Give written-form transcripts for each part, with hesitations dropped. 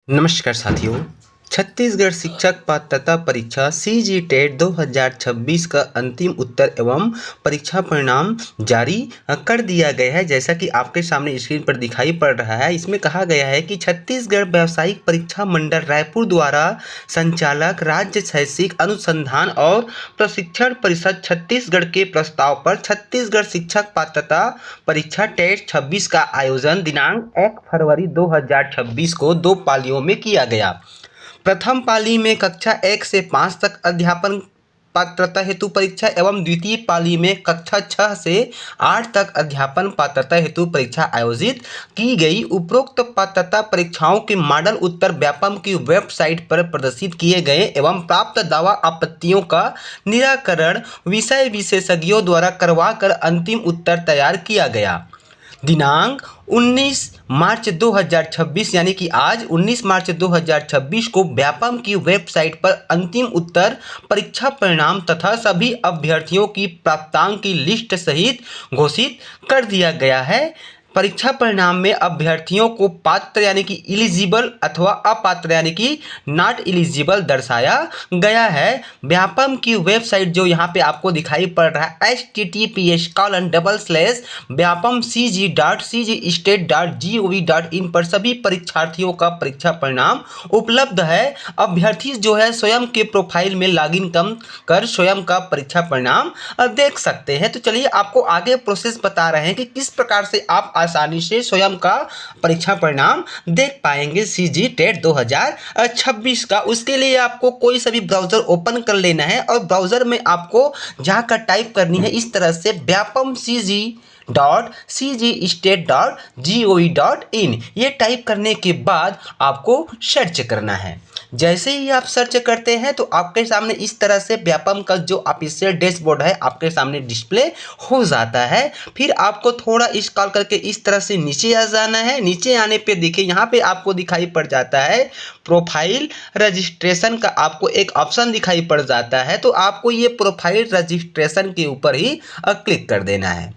नमस्कार साथियों। छत्तीसगढ़ शिक्षक पात्रता परीक्षा सीजी टेट 2026 का अंतिम उत्तर एवं परीक्षा परिणाम जारी कर दिया गया है। जैसा कि आपके सामने स्क्रीन पर दिखाई पड़ रहा है, इसमें कहा गया है कि छत्तीसगढ़ व्यावसायिक परीक्षा मंडल रायपुर द्वारा संचालक राज्य शैक्षिक अनुसंधान और प्रशिक्षण परिषद छत्तीसगढ़ के प्रस्ताव पर छत्तीसगढ़ शिक्षक पात्रता परीक्षा टेट 26 का आयोजन दिनांक 1 फरवरी 2026 को 2 पालियों में किया गया। प्रथम पाली में कक्षा 1 से 5 तक अध्यापन पात्रता हेतु परीक्षा एवं द्वितीय पाली में कक्षा 6 से 8 तक अध्यापन पात्रता हेतु परीक्षा आयोजित की गई। उपरोक्त पात्रता परीक्षाओं के मॉडल उत्तर व्यापम की वेबसाइट पर प्रदर्शित किए गए एवं प्राप्त दावा आपत्तियों का निराकरण विषय विशेषज्ञों द्वारा करवाकर अंतिम उत्तर तैयार किया गया। दिनांक 19 मार्च 2026 यानी कि आज 19 मार्च 2026 को व्यापम की वेबसाइट पर अंतिम उत्तर, परीक्षा परिणाम तथा सभी अभ्यर्थियों की प्राप्तांक की लिस्ट सहित घोषित कर दिया गया है। परीक्षा परिणाम में अभ्यर्थियों को पात्र यानी कि एलिजिबल अथवा अपात्र यानी कि नॉट एलिजिबल दर्शाया गया है। व्यापम की वेबसाइट जो यहाँ पे आपको दिखाई पड़ रहा है https://vyapamcg.cgstate.gov.in पर सभी परीक्षार्थियों का परीक्षा परिणाम उपलब्ध है। अभ्यर्थी जो है स्वयं के प्रोफाइल में लॉगिन कर स्वयं का परीक्षा परिणाम देख सकते हैं। तो चलिए आपको आगे प्रोसेस बता रहे हैं कि किस प्रकार से आप आसानी से स्वयं का परीक्षा परिणाम देख पाएंगे सीजी टेट 2026 का। उसके लिए आपको कोई सा भी ब्राउजर ओपन कर लेना है और ब्राउजर में आपको जाकर टाइप करनी है इस तरह से vyapamcg.cgstate.gov.in। ये टाइप करने के बाद आपको सर्च करना है। जैसे ही आप सर्च करते हैं तो आपके सामने इस तरह से व्यापम का जो ऑफिशियल डैशबोर्ड है आपके सामने डिस्प्ले हो जाता है। फिर आपको थोड़ा स्क्रॉल करके इस तरह से नीचे आ जाना है। नीचे आने पे देखिए यहाँ पे आपको दिखाई पड़ जाता है प्रोफाइल रजिस्ट्रेशन का, आपको एक ऑप्शन दिखाई पड़ जाता है। तो आपको ये प्रोफाइल रजिस्ट्रेशन के ऊपर ही क्लिक कर देना है।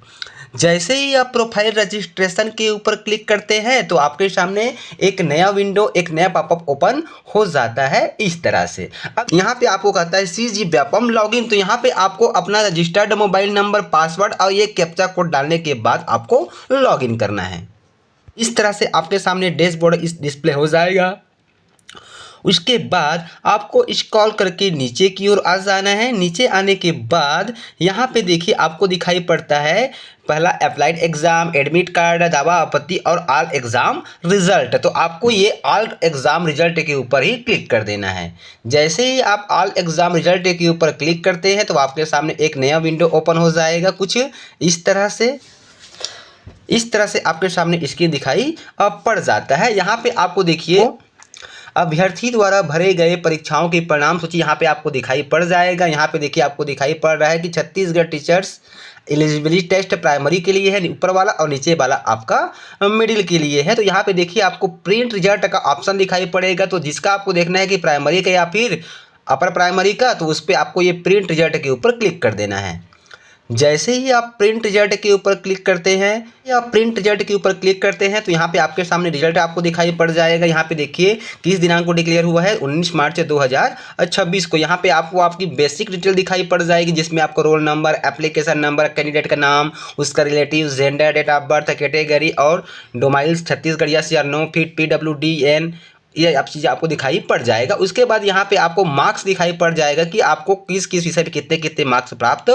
जैसे ही आप प्रोफाइल रजिस्ट्रेशन के ऊपर क्लिक करते हैं तो आपके सामने एक नया विंडो, एक नया पॉपअप ओपन हो जाता है इस तरह से। अब यहाँ पे आपको कहता है सीजी व्यापम लॉगिन, तो यहाँ पे आपको अपना रजिस्टर्ड मोबाइल नंबर, पासवर्ड और ये कैप्चा कोड डालने के बाद आपको लॉगिन करना है। इस तरह से आपके सामने डैशबोर्ड इस डिस्प्ले हो जाएगा। उसके बाद आपको स्क्रॉल करके नीचे की ओर आ जाना है। नीचे आने के बाद यहाँ पे देखिए आपको दिखाई पड़ता है पहला अप्लाइड एग्जाम, एडमिट कार्ड, दावा आपत्ति और ऑल एग्जाम रिजल्ट। तो आपको ये ऑल एग्जाम रिजल्ट के ऊपर ही क्लिक कर देना है। जैसे ही आप ऑल एग्जाम रिजल्ट के ऊपर क्लिक करते हैं तो आपके सामने एक नया विंडो ओपन हो जाएगा कुछ इस तरह से। इस तरह से आपके सामने स्क्रीन दिखाई पड़ जाता है। यहाँ पे आपको देखिए अभ्यर्थी द्वारा भरे गए परीक्षाओं की परिणाम सूची यहाँ पे आपको दिखाई पड़ जाएगा। यहाँ पे देखिए आपको दिखाई पड़ रहा है कि Chhattisgarh teachers eligibility test primary के लिए है ऊपर वाला और नीचे वाला आपका मिडिल के लिए है। तो यहाँ पे देखिए आपको प्रिंट रिजल्ट का ऑप्शन दिखाई पड़ेगा। तो जिसका आपको देखना है कि प्राइमरी का या फिर अपर प्राइमरी का, तो उस पर आपको ये प्रिंट रिजल्ट के ऊपर क्लिक कर देना है। जैसे ही आप प्रिंट रिजल्ट के ऊपर क्लिक करते हैं या प्रिंट रिजल्ट के ऊपर क्लिक करते हैं तो यहाँ पे आपके सामने रिजल्ट आपको दिखाई पड़ जाएगा। यहाँ पे देखिए किस दिनांक को डिक्लेयर हुआ है 19 मार्च 2026 को। यहाँ पे आपको आपकी बेसिक डिटेल दिखाई पड़ जाएगी जिसमें आपको roll number, application number, candidate का नाम, उसका relative, gender, date of birth, category और डोमाइल्स छत्तीसगढ़ यस या नो, फिर PWDN, ये आप चीज़ें आपको दिखाई पड़ जाएगा। उसके बाद यहाँ पे आपको मार्क्स दिखाई पड़ जाएगा कि आपको किस किस विषय पे कितने कितने मार्क्स प्राप्त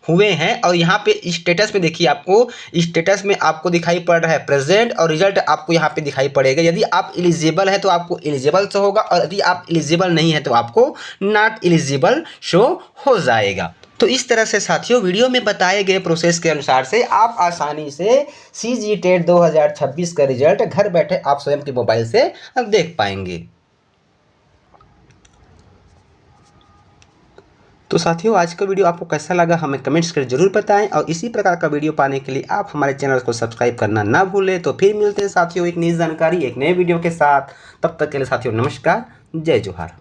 हुए हैं। और यहाँ पे स्टेटस में देखिए आपको स्टेटस में आपको दिखाई पड़ रहा है प्रेजेंट और रिजल्ट आपको यहाँ पे दिखाई पड़ेगा। यदि आप एलिजिबल है तो आपको एलिजिबल शो होगा और यदि आप एलिजिबल नहीं है तो आपको नॉट एलिजिबल शो हो जाएगा। तो इस तरह से साथियों वीडियो में बताए गए प्रोसेस के अनुसार से आप आसानी से सीजी टेट 2026 का रिजल्ट घर बैठे आप स्वयं के मोबाइल से देख पाएंगे। तो साथियों आज का वीडियो आपको कैसा लगा हमें कमेंट्स कर जरूर बताएं और इसी प्रकार का वीडियो पाने के लिए आप हमारे चैनल को सब्सक्राइब करना ना भूलें। तो फिर मिलते हैं साथियों एक नई जानकारी एक नए वीडियो के साथ। तब तक के लिए साथियों नमस्कार, जय जोहार।